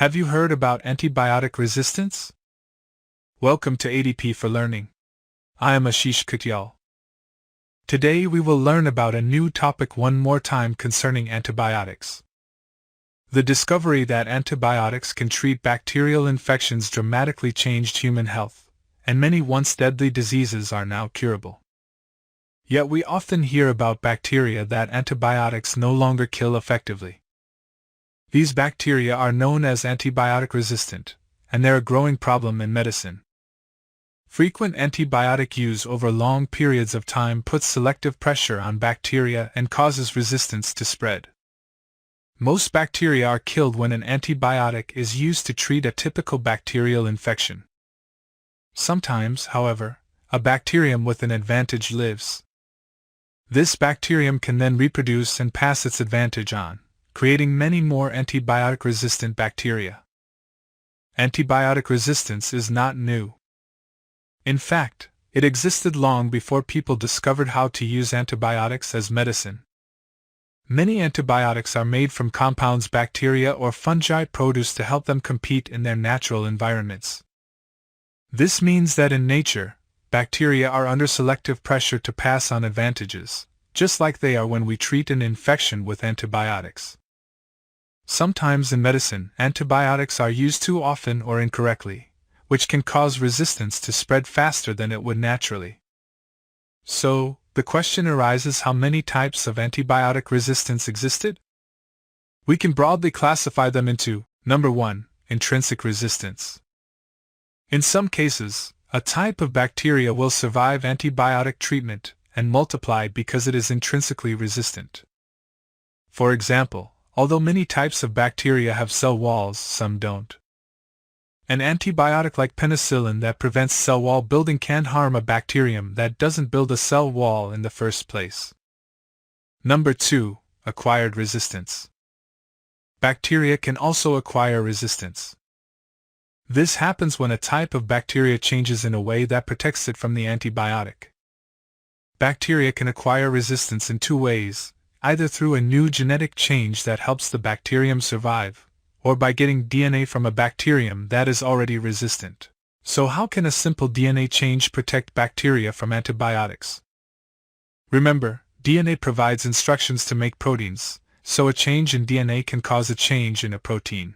Have you heard about antibiotic resistance? Welcome to ADP for Learning. I am Ashish Kutyal. Today we will learn about a new topic one more time concerning antibiotics. The discovery that antibiotics can treat bacterial infections dramatically changed human health, and many once deadly diseases are now curable. Yet we often hear about bacteria that antibiotics no longer kill effectively. These bacteria are known as antibiotic resistant, and they're a growing problem in medicine. Frequent antibiotic use over long periods of time puts selective pressure on bacteria and causes resistance to spread. Most bacteria are killed when an antibiotic is used to treat a typical bacterial infection. Sometimes, however, a bacterium with an advantage lives. This bacterium can then reproduce and pass its advantage on, creating many more antibiotic-resistant bacteria. Antibiotic resistance is not new. In fact, it existed long before people discovered how to use antibiotics as medicine. Many antibiotics are made from compounds bacteria or fungi produce to help them compete in their natural environments. This means that in nature, bacteria are under selective pressure to pass on advantages, just like they are when we treat an infection with antibiotics. Sometimes in medicine, antibiotics are used too often or incorrectly, which can cause resistance to spread faster than it would naturally. So, the question arises: how many types of antibiotic resistance existed? We can broadly classify them into, number 1, intrinsic resistance. In some cases, a type of bacteria will survive antibiotic treatment and multiply because it is intrinsically resistant. For example, although many types of bacteria have cell walls, some don't. An antibiotic like penicillin that prevents cell wall building can harm a bacterium that doesn't build a cell wall in the first place. Number 2, acquired resistance. Bacteria can also acquire resistance. This happens when a type of bacteria changes in a way that protects it from the antibiotic. Bacteria can acquire resistance in two ways: either through a new genetic change that helps the bacterium survive, or by getting DNA from a bacterium that is already resistant. So how can a simple DNA change protect bacteria from antibiotics? Remember, DNA provides instructions to make proteins, so a change in DNA can cause a change in a protein.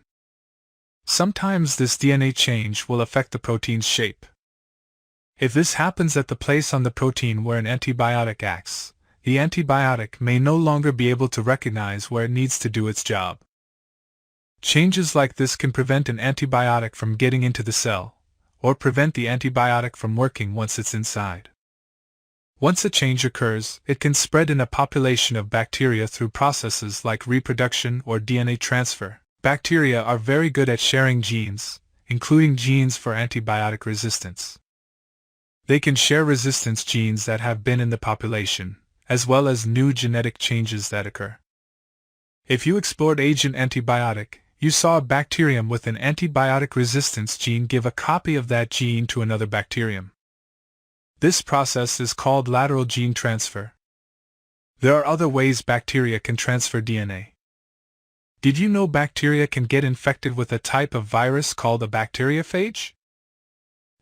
Sometimes this DNA change will affect the protein's shape. If this happens at the place on the protein where an antibiotic acts, the antibiotic may no longer be able to recognize where it needs to do its job. Changes like this can prevent an antibiotic from getting into the cell, or prevent the antibiotic from working once it's inside. Once a change occurs, it can spread in a population of bacteria through processes like reproduction or DNA transfer. Bacteria are very good at sharing genes, including genes for antibiotic resistance. They can share resistance genes that have been in the population, as well as new genetic changes that occur. If you explored agent antibiotic, you saw a bacterium with an antibiotic resistance gene give a copy of that gene to another bacterium. This process is called lateral gene transfer. There are other ways bacteria can transfer DNA. Did you know bacteria can get infected with a type of virus called a bacteriophage?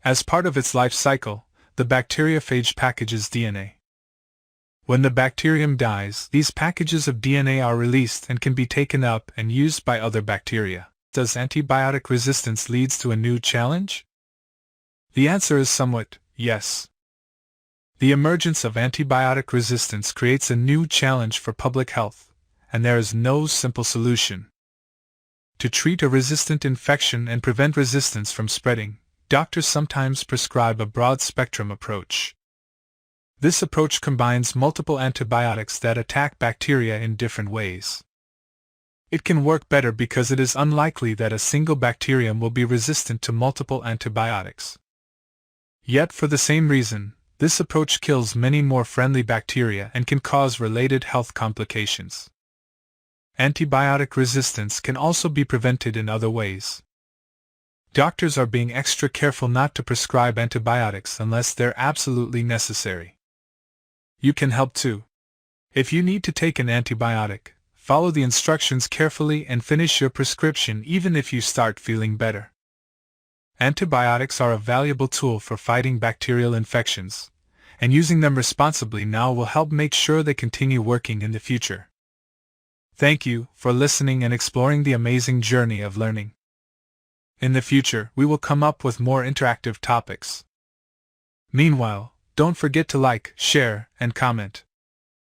As part of its life cycle, the bacteriophage packages DNA. When the bacterium dies, these packages of DNA are released and can be taken up and used by other bacteria. Does antibiotic resistance lead to a new challenge? The answer is somewhat yes. The emergence of antibiotic resistance creates a new challenge for public health, and there is no simple solution. To treat a resistant infection and prevent resistance from spreading, doctors sometimes prescribe a broad-spectrum approach. This approach combines multiple antibiotics that attack bacteria in different ways. It can work better because it is unlikely that a single bacterium will be resistant to multiple antibiotics. Yet for the same reason, this approach kills many more friendly bacteria and can cause related health complications. Antibiotic resistance can also be prevented in other ways. Doctors are being extra careful not to prescribe antibiotics unless they're absolutely necessary. You can help too. If you need to take an antibiotic, follow the instructions carefully and finish your prescription even if you start feeling better. Antibiotics are a valuable tool for fighting bacterial infections, and using them responsibly now will help make sure they continue working in the future. Thank you for listening and exploring the amazing journey of learning. In the future, we will come up with more interactive topics. Meanwhile, don't forget to like, share, and comment.